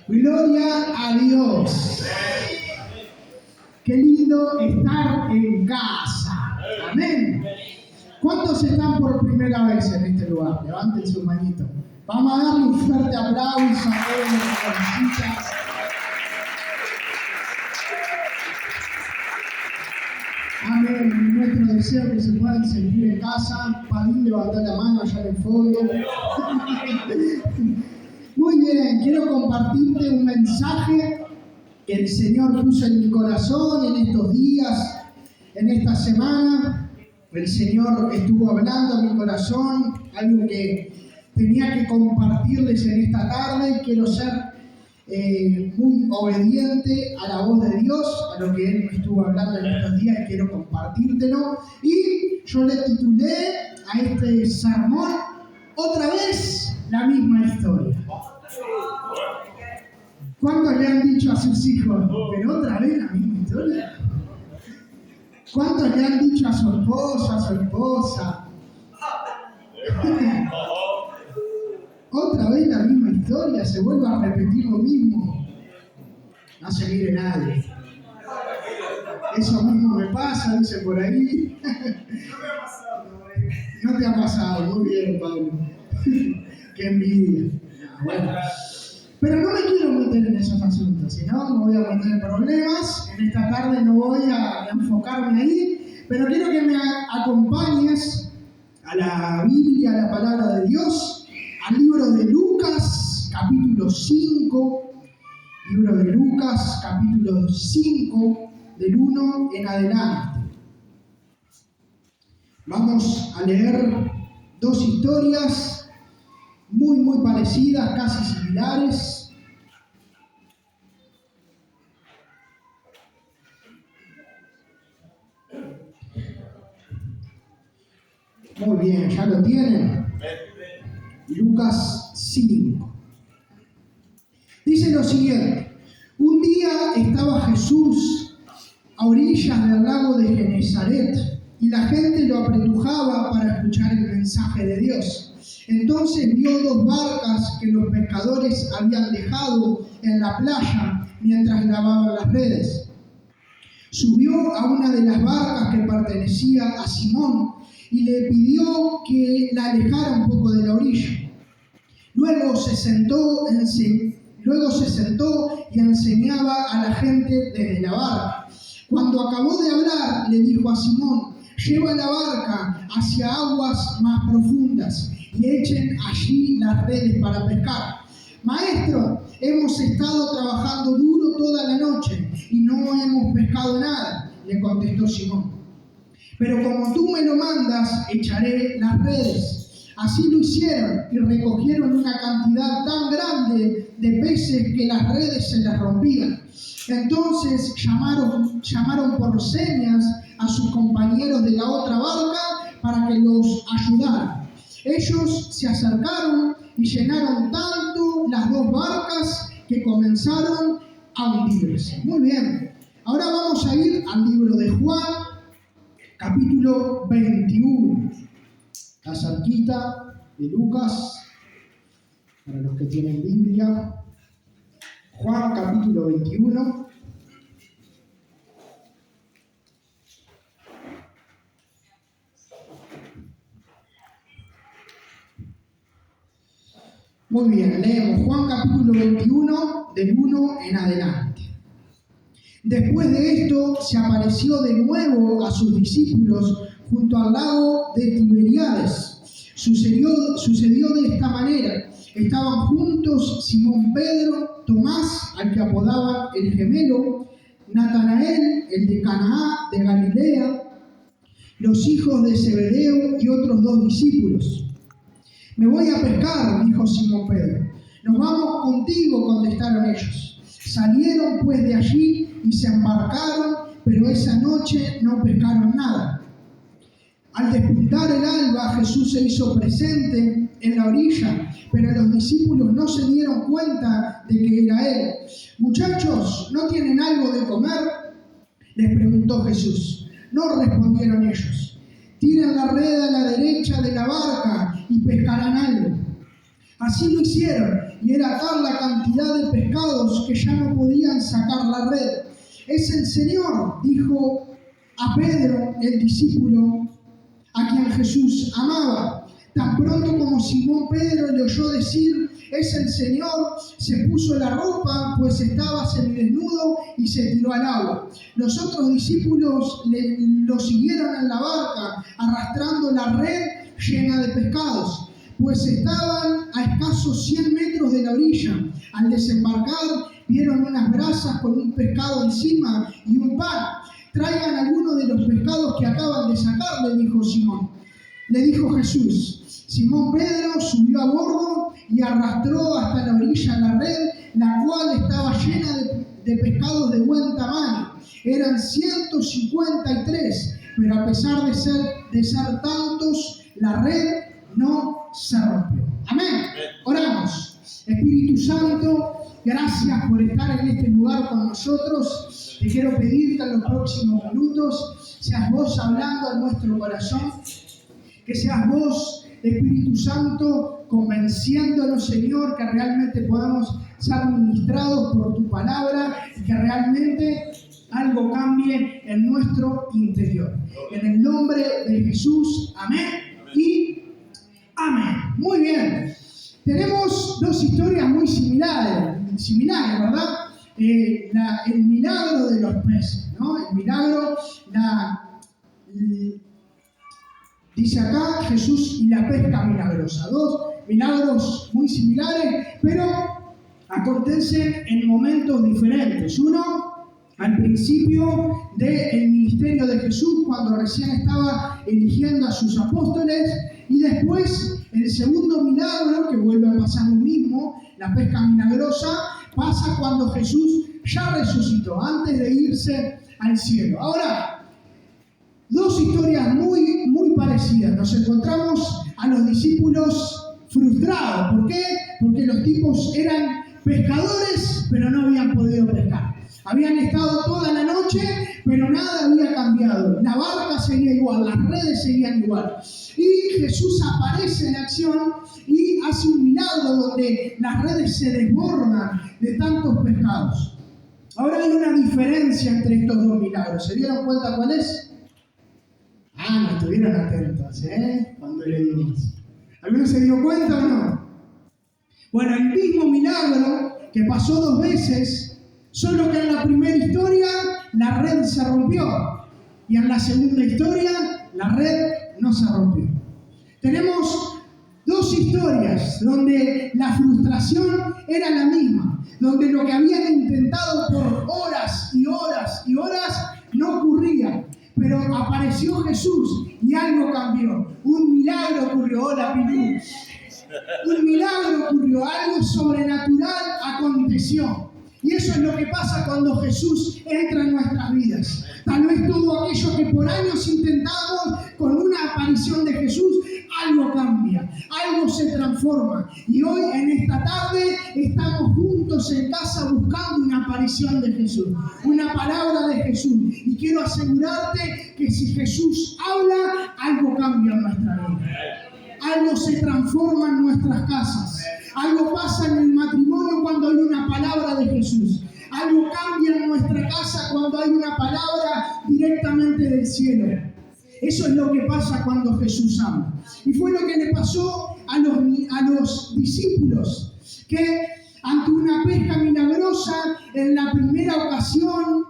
Gloria a Dios. Qué lindo estar en casa. Amén. ¿Cuántos están por primera vez en este lugar? Levanten su manito. Vamos a darle un fuerte aplauso a todos los visitas. Amén. Nuestro deseo que se puedan sentir en casa. Padín levantó la mano allá en el fondo. Muy bien, quiero compartirte un mensaje que el Señor puso en mi corazón en estos días, en esta semana. El Señor estuvo hablando a mi corazón, algo que tenía que compartirles en esta tarde. Quiero ser muy obediente a la voz de Dios, a lo que Él me estuvo hablando en estos días, y quiero compartírtelo. Y yo le titulé a este sermón, otra vez la misma historia. ¿Cuántos le han dicho a sus hijos, pero otra vez la misma historia? ¿Cuántos le han dicho a su esposa? Otra vez la misma historia, se vuelve a repetir lo mismo. No se mire nadie. Eso mismo me pasa, dice por ahí. No te ha pasado, muy bien, Pablo. Qué envidia. Bueno. Pero no me quiero meter en esos asuntos, sino me voy a meter en problemas. En esta tarde no voy a enfocarme ahí, pero quiero que me acompañes a la Biblia, a la palabra de Dios, al libro de Lucas, capítulo 5, libro de Lucas, capítulo 5, del 1 en adelante. Vamos a leer dos historias muy parecidas, casi similares. Muy bien, ¿ya lo tienen? Lucas 5. Dice lo siguiente: un día estaba Jesús a orillas del lago de Genesaret y la gente lo apretujaba para escuchar el mensaje de Dios. Entonces vio dos barcas que los pescadores habían dejado en la playa mientras lavaban las redes. Subió a una de las barcas que pertenecía a Simón y le pidió que la alejara un poco de la orilla. Luego se sentó y enseñaba a la gente desde la barca. Cuando acabó de hablar, le dijo a Simón: lleva la barca hacia aguas más profundas y echen allí las redes para pescar. Maestro, hemos estado trabajando duro toda la noche y no hemos pescado nada, le contestó Simón. Pero como tú me lo mandas, echaré las redes. Así lo hicieron y recogieron una cantidad tan grande de peces que las redes se les rompían. Entonces llamaron por señas a sus compañeros de la otra barca para que los ayudaran. Ellos se acercaron y llenaron tanto las dos barcas que comenzaron a hundirse. Muy bien. Ahora vamos a ir al libro de Juan, capítulo 21. Está cerquita de Lucas, para los que tienen Biblia. Juan, capítulo 21. Muy bien, leemos Juan capítulo 21, del 1 en adelante. Después de esto, se apareció de nuevo a sus discípulos junto al lago de Tiberíades. Sucedió de esta manera. Estaban juntos Simón Pedro, Tomás, al que apodaban el gemelo, Natanael, el de Canaá de Galilea, los hijos de Zebedeo y otros dos discípulos. Me voy a pescar, dijo Simón Pedro. Nos vamos contigo, contestaron ellos. Salieron pues de allí y se embarcaron, pero esa noche no pescaron nada. Al despuntar el alba, Jesús se hizo presente en la orilla, pero los discípulos no se dieron cuenta de que era Él. Muchachos, ¿no tienen algo de comer?, les preguntó Jesús. No respondieron ellos. Tiren la red a la derecha de la barca y pescarán algo. Así lo hicieron, y era tal la cantidad de pescados que ya no podían sacar la red. Es el Señor, dijo a Pedro, el discípulo a quien Jesús amaba. Tan pronto como Simón Pedro le oyó decir, es el Señor, se puso la ropa, pues estaba semidesnudo, y se tiró al agua. Los otros discípulos lo siguieron en la barca, arrastrando la red llena de pescados, pues estaban a escasos 100 metros de la orilla. Al desembarcar, vieron unas brasas con un pescado encima y un pan. Traigan algunos de los pescados que acaban de sacar, le dijo Simón. Le dijo Jesús. Simón Pedro subió a bordo y arrastró hasta la orilla la red, la cual estaba llena de pescados de buen tamaño. Eran 153, pero a pesar de ser tantos, la red no se rompió. Amén. Oramos. Espíritu Santo, gracias por estar en este lugar con nosotros. Te quiero pedir que en los próximos minutos seas vos hablando a nuestro corazón, que seas vos, Espíritu Santo, convenciéndonos, Señor, que realmente podamos ser ministrados por tu palabra y que realmente algo cambie en nuestro interior. En el nombre de Jesús, amén y amén. Muy bien. Tenemos dos historias muy similares, ¿verdad? El milagro de los peces, ¿no? El milagro, dice acá Jesús y la pesca milagrosa. Dos milagros muy similares, pero acontecen en momentos diferentes. Uno, al principio del ministerio de Jesús, cuando recién estaba eligiendo a sus apóstoles, y después el segundo milagro, que vuelve a pasar lo mismo, la pesca milagrosa, pasa cuando Jesús ya resucitó, antes de irse al cielo. Ahora, dos historias muy parecidas. Nos encontramos a los discípulos frustrados. ¿Por qué? Porque los tipos eran pescadores, pero no habían podido pescar. Habían estado toda la noche, pero nada había cambiado. La barca seguía igual, las redes seguían igual. Y Jesús aparece en acción y hace un milagro donde las redes se desbordan de tantos pescados. Ahora hay una diferencia entre estos dos milagros. ¿Se dieron cuenta cuál es? No estuvieron atentos, cuando le dimos. ¿Alguno se dio cuenta o no? Bueno, el mismo milagro que pasó dos veces, solo que en la primera historia la red se rompió y en la segunda historia la red no se rompió. Tenemos dos historias donde la frustración era la misma, donde lo que habían intentado por horas y horas y horas no ocurría. Pero apareció Jesús y algo cambió. Un milagro ocurrió. Hola, Pilú. Un milagro ocurrió, algo sobrenatural aconteció. Y eso es lo que pasa cuando Jesús entra en nuestras vidas. Tal vez todo aquello que por años intentamos, con una aparición de Jesús, algo cambia, algo se transforma. Y hoy, en esta tarde, estamos juntos en casa buscando una aparición de Jesús, una palabra de Jesús. Y quiero asegurarte que si Jesús habla, algo cambia en nuestra vida. Algo se transforma en nuestras casas. Algo pasa en el matrimonio cuando hay una palabra de Jesús. Algo cambia en nuestra casa cuando hay una palabra directamente del cielo. Eso es lo que pasa cuando Jesús habla. Y fue lo que le pasó a los discípulos, que ante una pesca milagrosa en la primera ocasión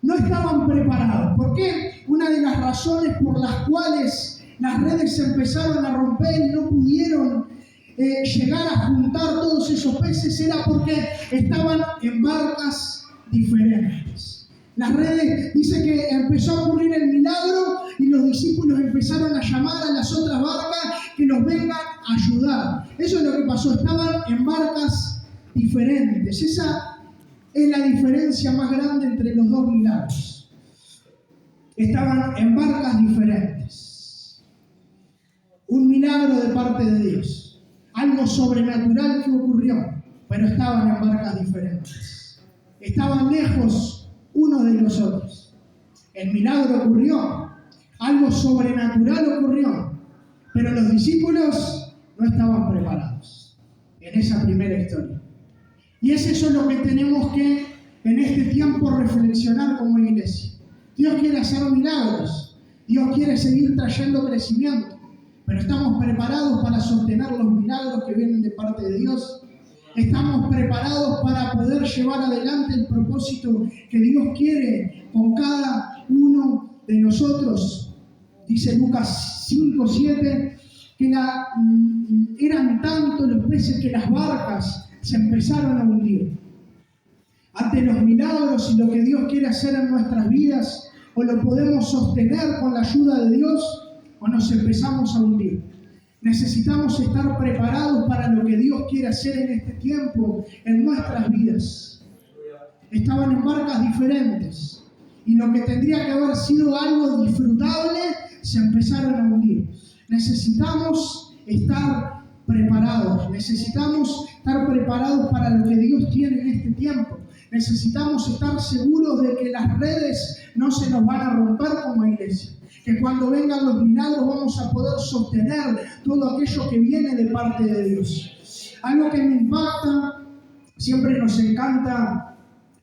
no estaban preparados. ¿Por qué? Una de las razones por las cuales las redes se empezaron a romper y no pudieron llegar a juntar todos esos peces era porque estaban en barcas diferentes. Las redes, dice que empezó a ocurrir el milagro y los discípulos empezaron a llamar a las otras barcas que nos vengan a ayudar. Eso es lo que pasó, estaban en barcas diferentes. Esa es la diferencia más grande entre los dos milagros. Estaban en barcas diferentes. Un milagro de parte de Dios. Algo sobrenatural que ocurrió, pero estaban en barcas diferentes. Estaban lejos unos de los otros. El milagro ocurrió, algo sobrenatural ocurrió, pero los discípulos no estaban preparados. en esa primera historia. Y es eso lo que tenemos que en este tiempo reflexionar como iglesia. Dios quiere hacer milagros, Dios quiere seguir trayendo crecimiento, pero ¿estamos preparados para sostener los milagros que vienen de parte de Dios? ¿Estamos preparados para poder llevar adelante el propósito que Dios quiere con cada uno de nosotros? Dice Lucas 5:7 que eran tantos los peces que las barcas se empezaron a hundir. Ante los milagros y lo que Dios quiere hacer en nuestras vidas, o lo podemos sostener con la ayuda de Dios, o nos empezamos a hundir. Necesitamos estar preparados para lo que Dios quiere hacer en este tiempo, en nuestras vidas. Estaban en barcas diferentes, y lo que tendría que haber sido algo disfrutable, se empezaron a hundir. Necesitamos estar preparados para lo que Dios tiene en este tiempo. Necesitamos estar seguros de que las redes no se nos van a romper como iglesia, que cuando vengan los milagros vamos a poder sostener todo aquello que viene de parte de Dios. Algo que me impacta, siempre nos encanta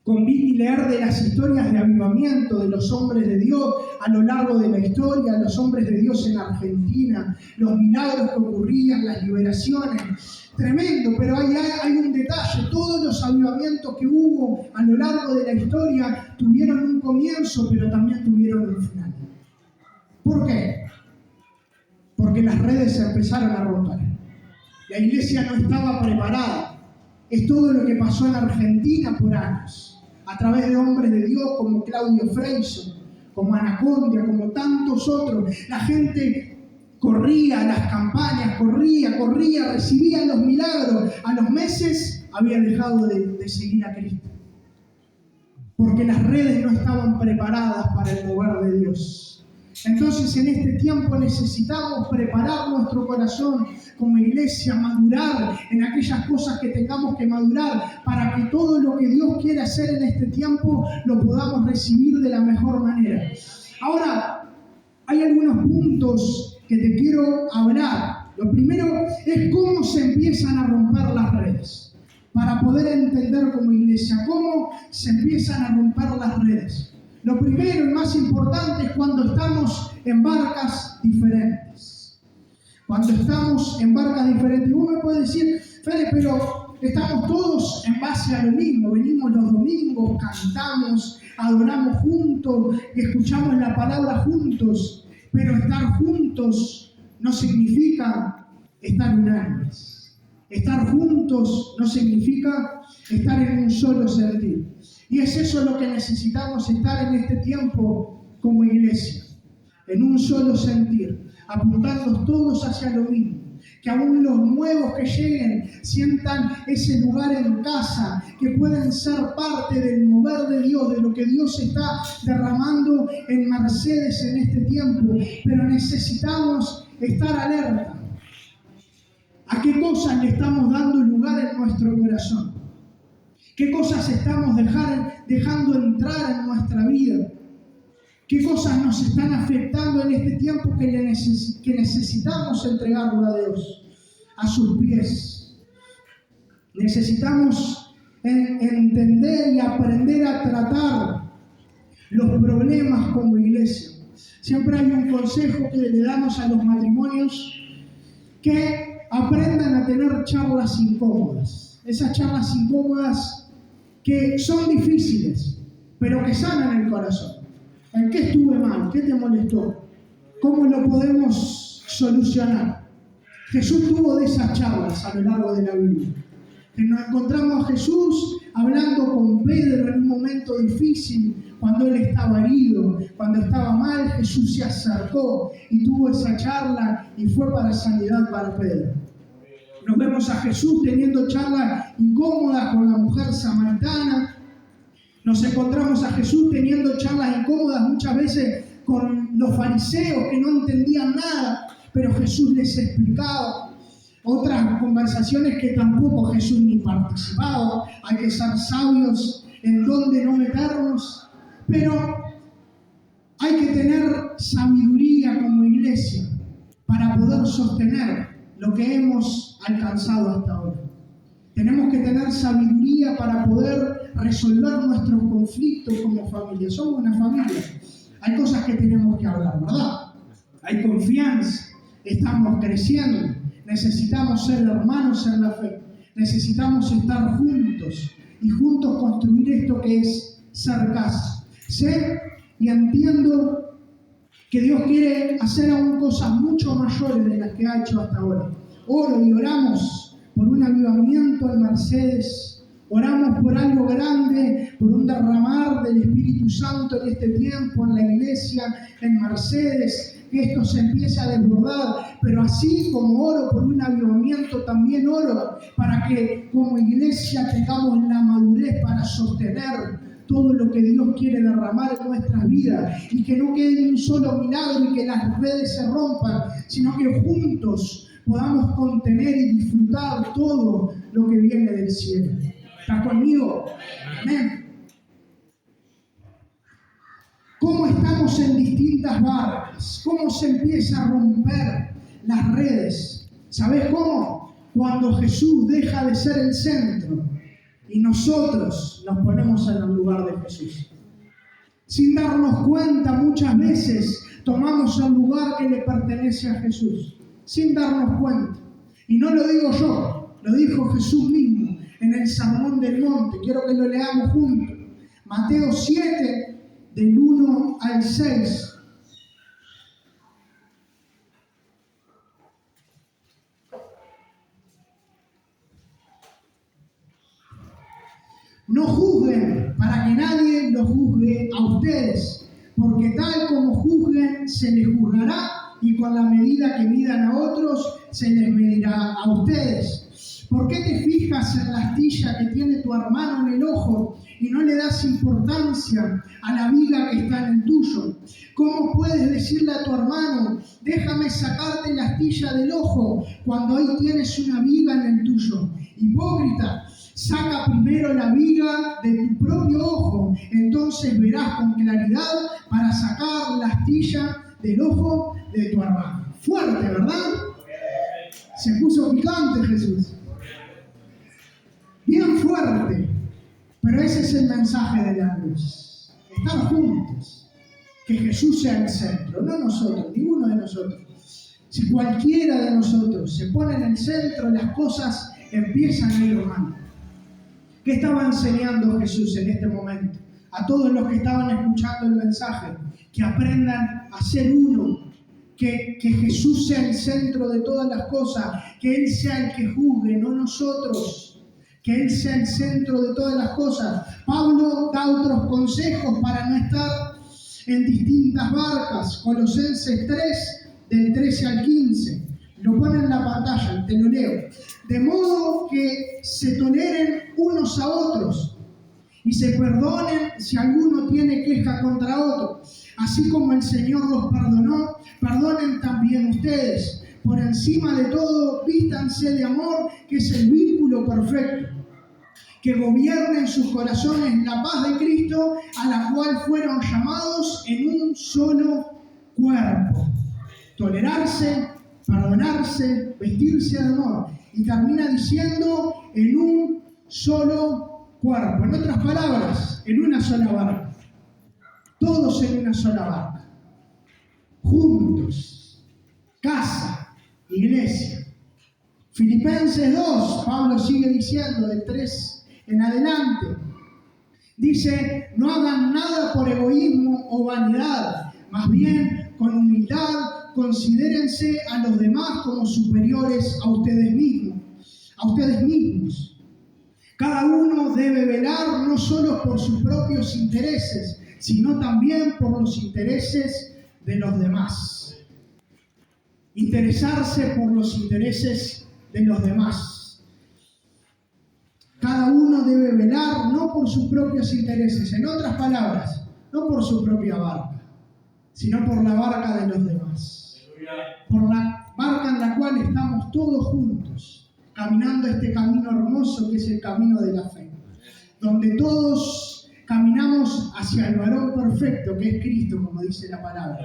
convivir y leer de las historias de avivamiento de los hombres de Dios a lo largo de la historia, los hombres de Dios en Argentina, los milagros que ocurrían, las liberaciones. Tremendo, pero hay un detalle: todos los avivamientos que hubo a lo largo de la historia tuvieron un comienzo, pero también tuvieron un final. ¿Por qué? Porque las redes se empezaron a romper. La iglesia no estaba preparada. Es todo lo que pasó en Argentina por años, a través de hombres de Dios como Claudio Freyson, como Anacondia, como tantos otros. La gente corría a las campañas, corría, recibía los milagros. A los meses había dejado de seguir a Cristo, porque las redes no estaban preparadas para el mover de Dios. Entonces, en este tiempo necesitamos preparar nuestro corazón como iglesia, madurar en aquellas cosas que tengamos que madurar, para que todo lo que Dios quiere hacer en este tiempo lo podamos recibir de la mejor manera. Ahora, hay algunos puntos que te quiero hablar. Lo primero es cómo se empiezan a romper las redes, para poder entender como iglesia cómo se empiezan a romper las redes. Lo primero y más importante es cuando estamos en barcas diferentes. Cuando estamos en barcas diferentes. Y vos me puedes decir, Fede, pero estamos todos en base a lo mismo. Venimos los domingos, cantamos, adoramos juntos y escuchamos la palabra juntos. Pero estar juntos no significa estar unánimes. Estar juntos no significa estar en un solo sentir. Y es eso lo que necesitamos, estar en este tiempo como iglesia, en un solo sentir, apuntando todos hacia lo mismo. Que aún los nuevos que lleguen sientan ese lugar en casa, que pueden ser parte del mover de Dios, de lo que Dios está derramando en Mercedes en este tiempo. Pero necesitamos estar alerta. ¿A qué cosas le estamos dando lugar en nuestro corazón? ¿Qué cosas estamos dejando entrar en nuestra vida? ¿Qué cosas nos están afectando en este tiempo que necesitamos entregarlo a Dios, a sus pies? Necesitamos entender y aprender a tratar los problemas como iglesia. Siempre hay un consejo que le damos a los matrimonios, que aprendan a tener charlas incómodas. Esas charlas incómodas que son difíciles, pero que sanan el corazón. ¿En qué estuve mal? ¿Qué te molestó? ¿Cómo lo podemos solucionar? Jesús tuvo de esas charlas a lo largo de la Biblia. Que nos encontramos a Jesús hablando con Pedro en un momento difícil, cuando él estaba herido, cuando estaba mal. Jesús se acercó y tuvo esa charla y fue para sanidad para Pedro. Nos vemos a Jesús teniendo charlas incómodas con la mujer samaritana. Nos encontramos a Jesús teniendo charlas incómodas muchas veces con los fariseos que no entendían nada, pero Jesús les explicaba. Otras conversaciones que tampoco Jesús ni participaba. Hay que ser sabios en dónde no meternos, pero hay que tener sabiduría como iglesia para poder sostener lo que hemos alcanzado hasta ahora. Tenemos que tener sabiduría para poder resolver nuestros conflictos como familia. Somos una familia. Hay cosas que tenemos que hablar, ¿verdad? Hay confianza, estamos creciendo, necesitamos ser hermanos en la fe, necesitamos estar juntos y juntos construir esto que es ser casa. Sé y entiendo que Dios quiere hacer aún cosas mucho mayores de las que ha hecho hasta ahora. Oro y oramos por un avivamiento en Mercedes, oramos por algo grande, por un derramar del Espíritu Santo en este tiempo, en la iglesia, en Mercedes, que esto se empiece a desbordar, pero así como oro por un avivamiento, también oro para que como iglesia tengamos la madurez para sostener todo lo que Dios quiere derramar en nuestras vidas y que no quede un solo milagro y que las redes se rompan, sino que juntos podamos contener y disfrutar todo lo que viene del cielo. ¿Estás conmigo? Amén. Cómo estamos en distintas barcas, cómo se empieza a romper las redes. ¿Sabés cómo? Cuando Jesús deja de ser el centro y nosotros nos ponemos en el lugar de Jesús. Sin darnos cuenta, muchas veces tomamos el lugar que le pertenece a Jesús, sin darnos cuenta. Y no lo digo yo, lo dijo Jesús mismo en el Sermón del Monte. Quiero que lo leamos juntos. Mateo 7, del 1 al 6. No juzguen para que nadie los juzgue a ustedes, porque tal como juzguen se les juzgará y con la medida que midan a otros se les medirá a ustedes. ¿Por qué te fijas en la astilla que tiene tu hermano en el ojo y no le das importancia a la viga que está en el tuyo? ¿Cómo puedes decirle a tu hermano, déjame sacarte la astilla del ojo, cuando hoy tienes una viga en el tuyo? Hipócrita, saca primero la viga de tu propio ojo, entonces verás con claridad para sacar la astilla del ojo de tu hermano. Fuerte, ¿verdad? Se puso picante Jesús. Bien fuerte. Pero ese es el mensaje de la luz. Estar juntos. Que Jesús sea el centro, no nosotros, ninguno de nosotros. Si cualquiera de nosotros se pone en el centro, las cosas empiezan a ir mal. ¿Qué estaba enseñando Jesús en este momento? A todos los que estaban escuchando el mensaje, que aprendan a ser uno, que Jesús sea el centro de todas las cosas, que Él sea el que juzgue, no nosotros. Que Él sea el centro de todas las cosas. Pablo da otros consejos para no estar en distintas barcas. Colosenses 3, del 13 al 15. Lo pone en la pantalla, te lo leo. De modo que se toleren unos a otros y se perdonen si alguno tiene queja contra otro. Así como el Señor los perdonó, perdonen también ustedes. Por encima de todo, vístanse de amor, que es el vínculo perfecto, que gobierne en sus corazones la paz de Cristo, a la cual fueron llamados en un solo cuerpo. Tolerarse, perdonarse, vestirse de amor. Y termina diciendo, en un solo cuerpo. En otras palabras, en una sola barca. Todos en una sola barca. Juntos. Casa, iglesia. Filipenses 2, Pablo sigue diciendo, del 3 en adelante. Dice, no hagan nada por egoísmo o vanidad, más bien con humildad considérense a los demás como superiores a ustedes mismos. Cada uno debe velar no solo por sus propios intereses, sino también por los intereses de los demás. Interesarse por los intereses de los demás. Cada uno debe velar no por sus propios intereses, en otras palabras, no por su propia barca, sino por la barca de los demás. Por la barca en la cual estamos todos juntos, caminando este camino hermoso que es el camino de la fe, donde todos caminamos hacia el varón perfecto que es Cristo, como dice la palabra.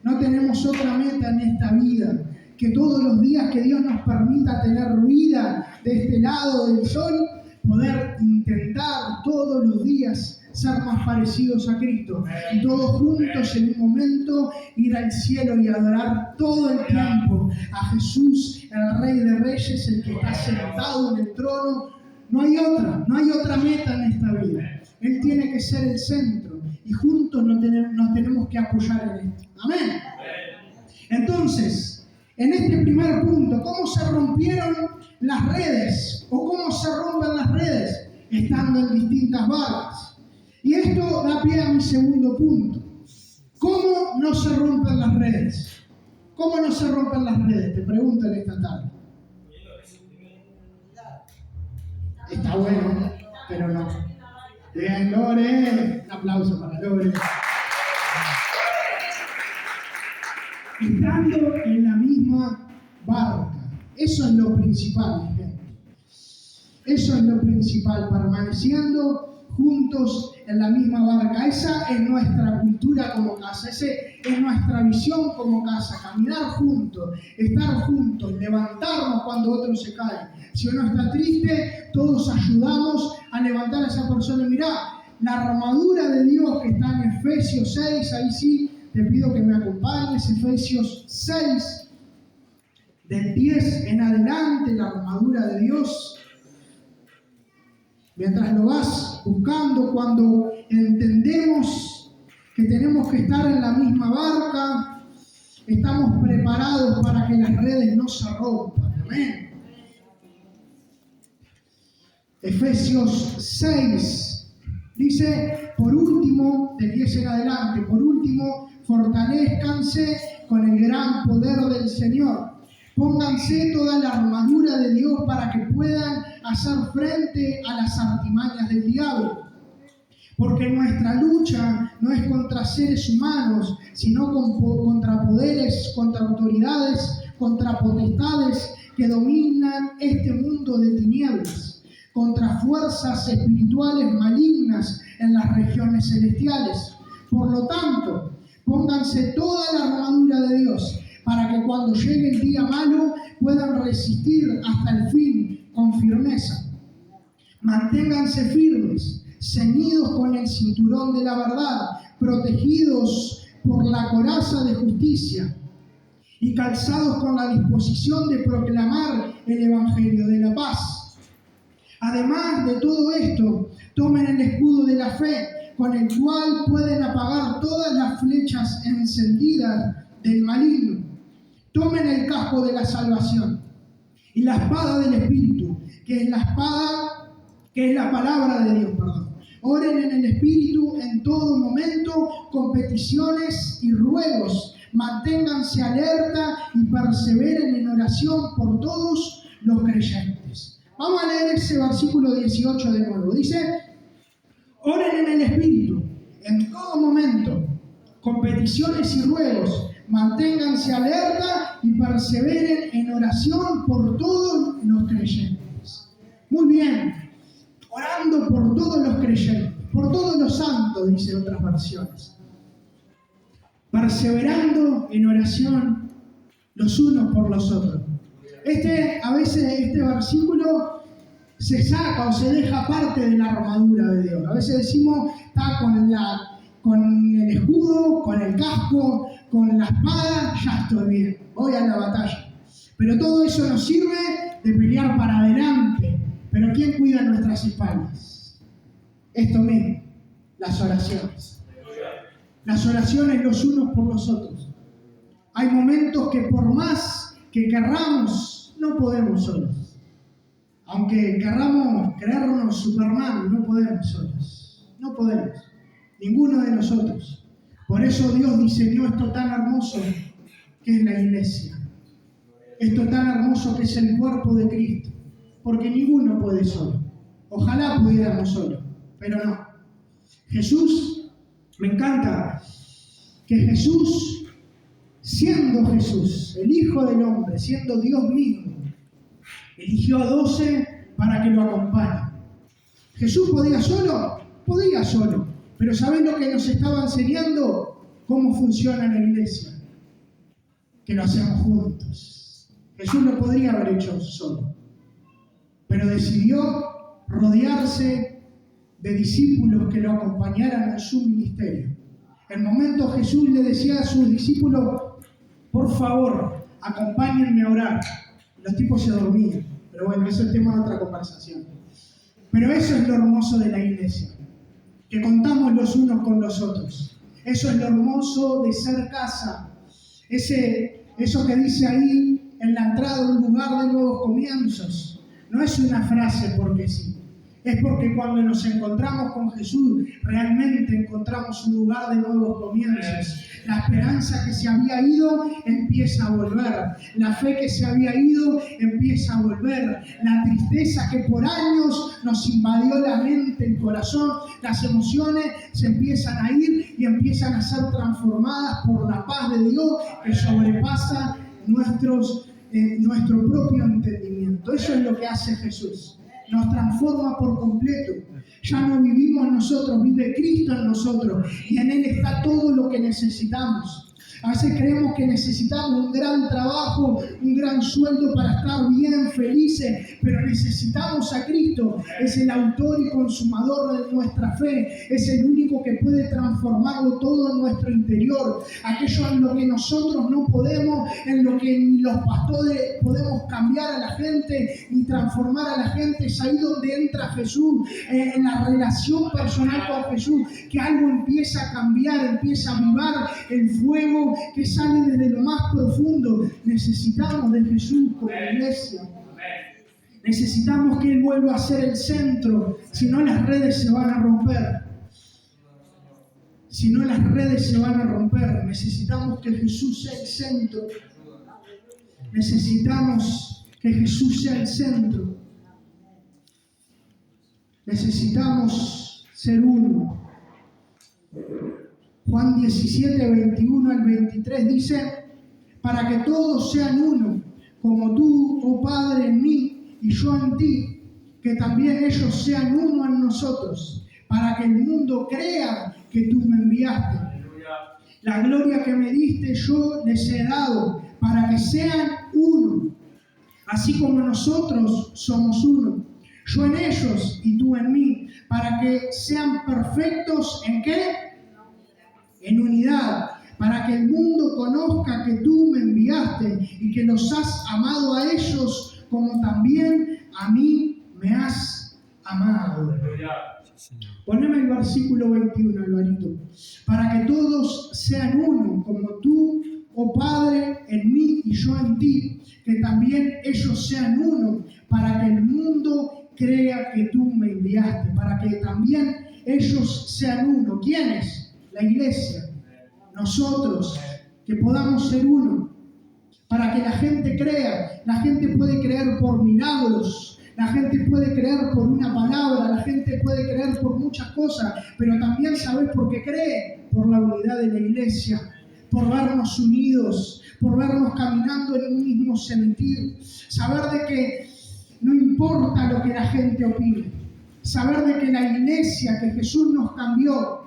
No tenemos otra meta en esta vida que todos los días que Dios nos permita tener vida, de este lado del sol, poder intentar todos los días ser más parecidos a Cristo y todos juntos en un momento ir al cielo y adorar todo el tiempo a Jesús, el Rey de Reyes, el que está sentado en el trono. No hay otra meta en esta vida. Él tiene que ser el centro y juntos nos tenemos que apoyar en esto. Amén. Entonces, en este primer punto, ¿cómo se rompieron las redes? ¿O cómo se rompen las redes? Estando en distintas barcas. Y esto da pie a mi segundo punto. ¿Cómo no se rompen las redes? ¿Cómo no se rompen las redes? Te pregunto en esta tarde. Está bueno, pero no. Bien, Lore. Un aplauso para Lore. Estando en la misma barca. Eso es lo principal, mi gente. Eso es lo principal, permaneciendo juntos en la misma barca. Esa es nuestra cultura como casa, esa es nuestra visión como casa, caminar juntos, estar juntos, levantarnos cuando otro se cae. Si uno está triste, todos ayudamos a levantar a esa persona. Mirá, la armadura de Dios que está en Efesios 6, ahí sí, te pido que me acompañes, Efesios 6, del 10 en adelante, la armadura de Dios. Mientras lo vas buscando, cuando entendemos que tenemos que estar en la misma barca, estamos preparados para que las redes no se rompan. Amén. Efesios 6 dice, por último, del 10 en adelante, por último, fortalezcanse con el gran poder del Señor. Pónganse toda la armadura de Dios para que puedan hacer frente a las artimañas del diablo. Porque nuestra lucha no es contra seres humanos, sino contra poderes, contra autoridades, contra potestades que dominan este mundo de tinieblas, contra fuerzas espirituales malignas en las regiones celestiales. Por lo tanto, pónganse toda la armadura de Dios, para que cuando llegue el día malo puedan resistir hasta el fin con firmeza. Manténganse firmes, ceñidos con el cinturón de la verdad, protegidos por la coraza de justicia y calzados con la disposición de proclamar el evangelio de la paz. Además de todo esto, tomen el escudo de la fe, con el cual pueden apagar todas las flechas encendidas del maligno. Tomen el casco de la salvación y la espada del Espíritu, que es la palabra de Dios. Oren en el Espíritu en todo momento con peticiones y ruegos. Manténganse alerta y perseveren en oración por todos los creyentes. Vamos a leer ese versículo 18 de nuevo. Dice, oren en el Espíritu en todo momento con peticiones y ruegos. Manténganse alerta y perseveren en oración por todos los creyentes. Muy bien, orando por todos los creyentes, por todos los santos, dice otras versiones. Perseverando en oración los unos por los otros. A veces este versículo se saca o se deja parte de la armadura de Dios. A veces decimos, está con el escudo, con el casco, con la espada, ya estoy bien, voy a la batalla. Pero todo eso nos sirve de pelear para adelante. Pero ¿quién cuida nuestras espaldas? Esto mismo, las oraciones. Las oraciones los unos por los otros. Hay momentos que por más que querramos, no podemos solos. Aunque querramos creernos Superman, no podemos solos. No podemos. Ninguno de nosotros. Por eso Dios diseñó esto tan hermoso que es la iglesia. Esto tan hermoso que es el cuerpo de Cristo. Porque ninguno puede solo. Ojalá pudiéramos solo, pero no. Jesús, me encanta que Jesús, siendo Jesús, el Hijo del Hombre, siendo Dios mismo, eligió a 12 para que lo acompañen. ¿Jesús podía solo? Podía solo. Pero ¿saben lo que nos estaba enseñando? ¿Cómo funciona la iglesia? Que lo hacemos juntos. Jesús lo podría haber hecho solo. pero decidió rodearse de discípulos que lo acompañaran en su ministerio. En momento Jesús le decía a sus discípulos: por favor, acompáñenme a orar. Los tipos se dormían, pero bueno, eso es tema de otra conversación. Pero eso es lo hermoso de la iglesia, que contamos los unos con los otros. Eso es lo hermoso de ser casa. Eso que dice ahí en la entrada, un lugar de nuevos comienzos, no es una frase porque sí. Es porque cuando nos encontramos con Jesús, realmente encontramos un lugar de nuevos comienzos. La esperanza que se había ido empieza a volver. La fe que se había ido empieza a volver. La tristeza que por años nos invadió la mente, el corazón, las emociones se empiezan a ir y empiezan a ser transformadas por la paz de Dios que sobrepasa nuestro propio entendimiento. Eso es lo que hace Jesús. Nos transforma por completo. Ya no vivimos nosotros, vive Cristo en nosotros y en Él está todo lo que necesitamos. A veces creemos que necesitamos un gran trabajo, un gran sueldo para estar bien, felices, pero necesitamos a Cristo. Es el autor y consumador de nuestra fe. Es el único que puede transformarlo todo en nuestro interior. Aquello en lo que nosotros no podemos, en lo que ni los pastores podemos cambiar a la gente, ni transformar a la gente. Es ahí donde entra Jesús, en la relación personal con Jesús, que algo empieza a cambiar, empieza a avivar el fuego que sale desde lo más profundo. Necesitamos de Jesús como iglesia. Necesitamos que Él vuelva a ser el centro, si no las redes se van a romper. Si no las redes se van a romper, necesitamos que Jesús sea el centro. Necesitamos que Jesús sea el centro. Necesitamos ser uno. Juan 17, 21 al 23 dice: para que todos sean uno, como tú, oh Padre, en mí y yo en ti, que también ellos sean uno en nosotros, para que el mundo crea que tú me enviaste. La gloria que me diste yo les he dado, para que sean uno, así como nosotros somos uno. Yo en ellos y tú en mí, para que sean perfectos ¿en qué? En unidad, para que el mundo conozca que tú me enviaste y que los has amado a ellos como también a mí me has amado. Poneme el versículo 21, Alvarito. Para que todos sean uno, como tú, oh Padre, en mí y yo en ti, que también ellos sean uno, para que el mundo crea que tú me enviaste, para que también ellos sean uno. ¿Quiénes? La iglesia, nosotros, que podamos ser uno, para que la gente crea. La gente puede creer por milagros, la gente puede creer por una palabra, la gente puede creer por muchas cosas, pero también ¿sabes por qué cree? Por la unidad de la iglesia, por vernos unidos, por vernos caminando en un mismo sentir, saber de que no importa lo que la gente opine, saber de que la iglesia, que Jesús nos cambió.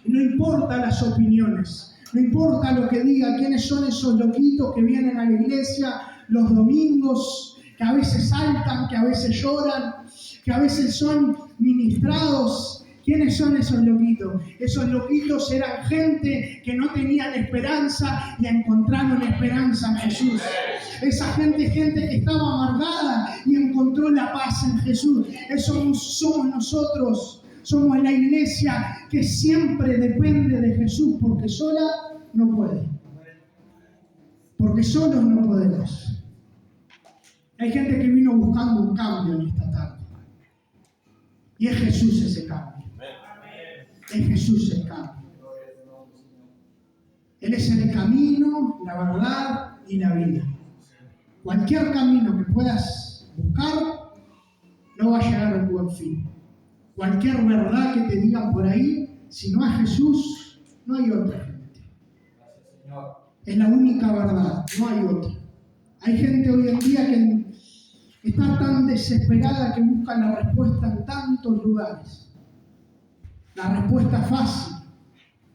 No importa las opiniones, no importa lo que diga, quiénes son esos loquitos que vienen a la iglesia los domingos, que a veces saltan, que a veces lloran, que a veces son ministrados. ¿Quiénes son esos loquitos? Esos loquitos eran gente que no tenían esperanza y encontraron esperanza en Jesús. Esa gente que estaba amargada y encontró la paz en Jesús. Eso somos nosotros. Somos la iglesia que siempre depende de Jesús, porque sola no puede. Porque solos no podemos. Hay gente que vino buscando un cambio en esta tarde. Y es Jesús ese cambio. Es Jesús el cambio. Él es el camino, la verdad y la vida. Cualquier camino que puedas buscar no va a llegar a buen fin. Cualquier verdad que te digan por ahí, si no es Jesús, no hay otra gente. Es la única verdad, no hay otra. Hay gente hoy en día que está tan desesperada que busca la respuesta en tantos lugares. La respuesta fácil.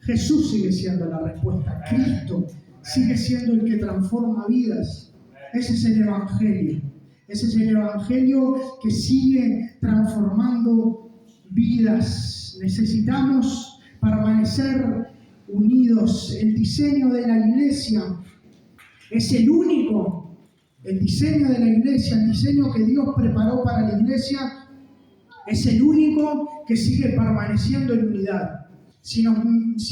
Jesús sigue siendo la respuesta. Cristo sigue siendo el que transforma vidas. Ese es el Evangelio. Ese es el Evangelio que sigue transformando vidas. Necesitamos permanecer unidos. El diseño de la iglesia es el único. El diseño de la iglesia, el diseño que Dios preparó para la iglesia, es el único que sigue permaneciendo en unidad. Si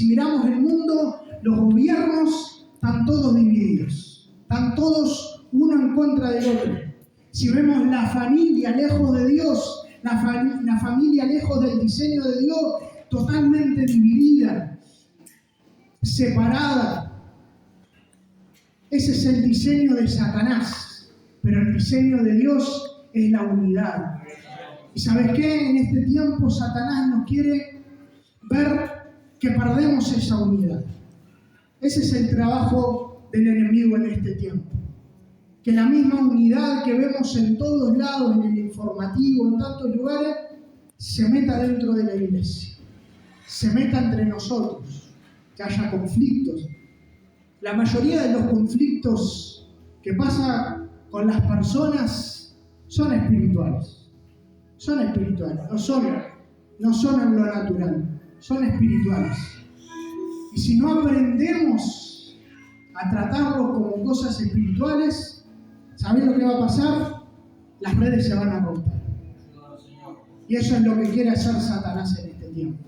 miramos el mundo, los gobiernos están todos divididos. Están todos uno en contra del otro. Si vemos la familia lejos de Dios, la familia lejos del diseño de Dios, totalmente dividida, separada. Ese es el diseño de Satanás, pero el diseño de Dios es la unidad. ¿Y sabes qué? En este tiempo Satanás nos quiere ver que perdemos esa unidad. Ese es el trabajo del enemigo en este tiempo. Que la misma unidad que vemos en todos lados, en el informativo, en tantos lugares, se meta dentro de la iglesia, se meta entre nosotros, que haya conflictos. La mayoría de los conflictos que pasan con las personas son espirituales. Son espirituales, no son en lo natural, son espirituales. Y si no aprendemos a tratarlos como cosas espirituales, ¿sabés lo que va a pasar? Las redes se van a romper. Y eso es lo que quiere hacer Satanás en este tiempo.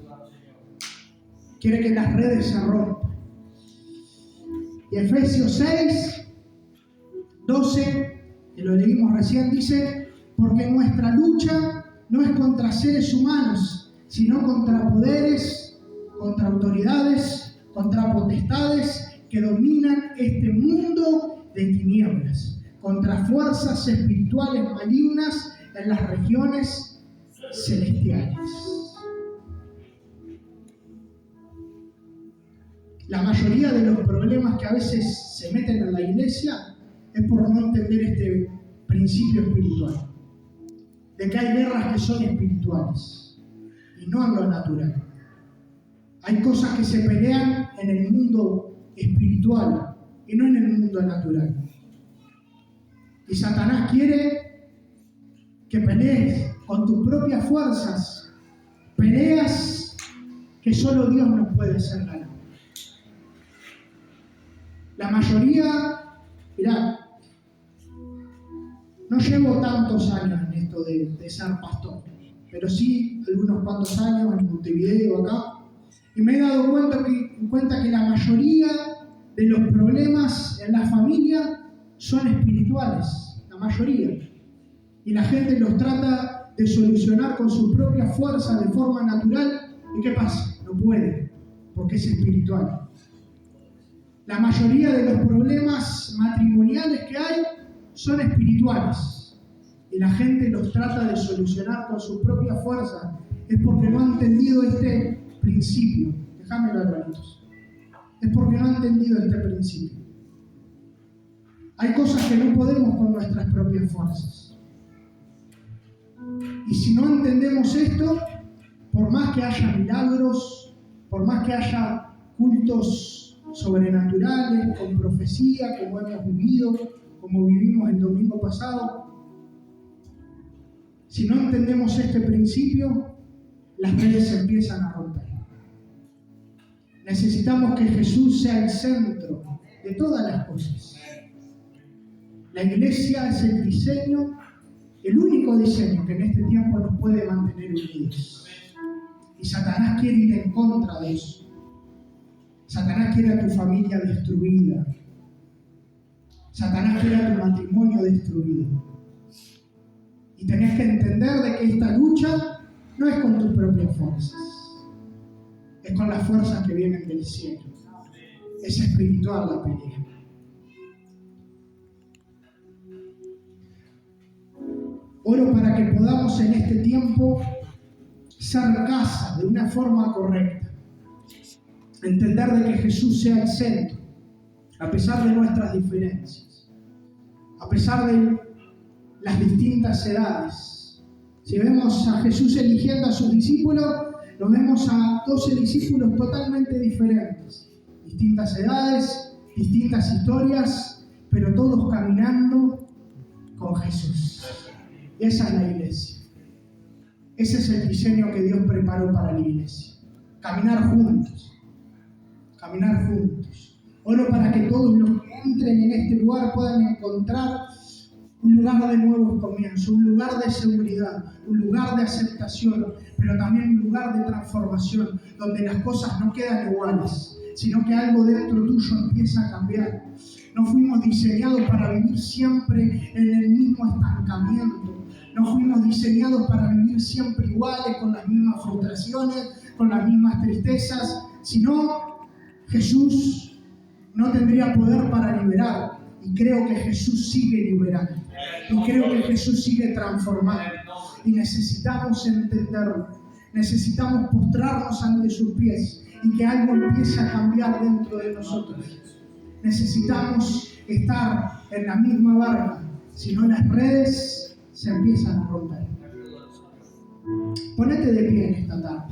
Quiere que las redes se rompan. Y Efesios 6, 12, que lo leímos recién, dice: porque nuestra lucha no es contra seres humanos, sino contra poderes, contra autoridades, contra potestades que dominan este mundo de tinieblas, contra fuerzas espirituales malignas en las regiones celestiales. La mayoría de los problemas que a veces se meten en la iglesia es por no entender este principio espiritual, de que hay guerras que son espirituales y no en lo natural. Hay cosas que se pelean en el mundo espiritual y no en el mundo natural. Y Satanás quiere que pelees con tus propias fuerzas, peleas que solo Dios nos puede hacer ganar. La mayoría, mirá, no llevo tantos años en esto de ser pastor, pero sí algunos cuantos años en Montevideo acá, y me he dado cuenta que la mayoría de los problemas en la familia son espirituales, la mayoría. Y la gente los trata de solucionar con su propia fuerza de forma natural. ¿Y qué pasa? No puede, porque es espiritual. La mayoría de los problemas matrimoniales que hay son espirituales. Y la gente los trata de solucionar con su propia fuerza. Es porque no ha entendido este principio. Déjamelo, hermanitos. Es porque no ha entendido este principio. Hay cosas que no podemos con nuestras propias fuerzas. Y si no entendemos esto, por más que haya milagros, por más que haya cultos sobrenaturales, con profecía, como hemos vivido, como vivimos el domingo pasado, si no entendemos este principio, las redes se empiezan a romper. Necesitamos que Jesús sea el centro de todas las cosas. La iglesia es el diseño, el único diseño que en este tiempo nos puede mantener unidos. Y Satanás quiere ir en contra de eso. Satanás quiere a tu familia destruida. Satanás quiere a tu matrimonio destruido. Y tenés que entender de que esta lucha no es con tus propias fuerzas. Es con las fuerzas que vienen del cielo. Es espiritual la pelea. Oro para que podamos en este tiempo ser casa de una forma correcta. Entender de que Jesús sea el centro, a pesar de nuestras diferencias, a pesar de las distintas edades. Si vemos a Jesús eligiendo a sus discípulos, lo vemos a 12 discípulos totalmente diferentes. Distintas edades, distintas historias, pero todos caminando con Jesús. Y esa es la iglesia. Ese es el diseño que Dios preparó para la iglesia. Caminar juntos. Caminar juntos. Oro para que todos los que entren en este lugar puedan encontrar un lugar de nuevos comienzos, un lugar de seguridad, un lugar de aceptación, pero también un lugar de transformación, donde las cosas no quedan iguales, sino que algo dentro tuyo empieza a cambiar. No fuimos diseñados para vivir siempre en el mismo estancamiento. No fuimos diseñados para vivir siempre iguales, con las mismas frustraciones, con las mismas tristezas, sino Jesús no tendría poder para liberar. Y creo que Jesús sigue liberando. Y creo que Jesús sigue transformando. Y necesitamos entenderlo. Necesitamos postrarnos ante sus pies y que algo empiece a cambiar dentro de nosotros. Necesitamos estar en la misma barca, si no las redes se empiezan a romper. Ponete de pie en esta tarde.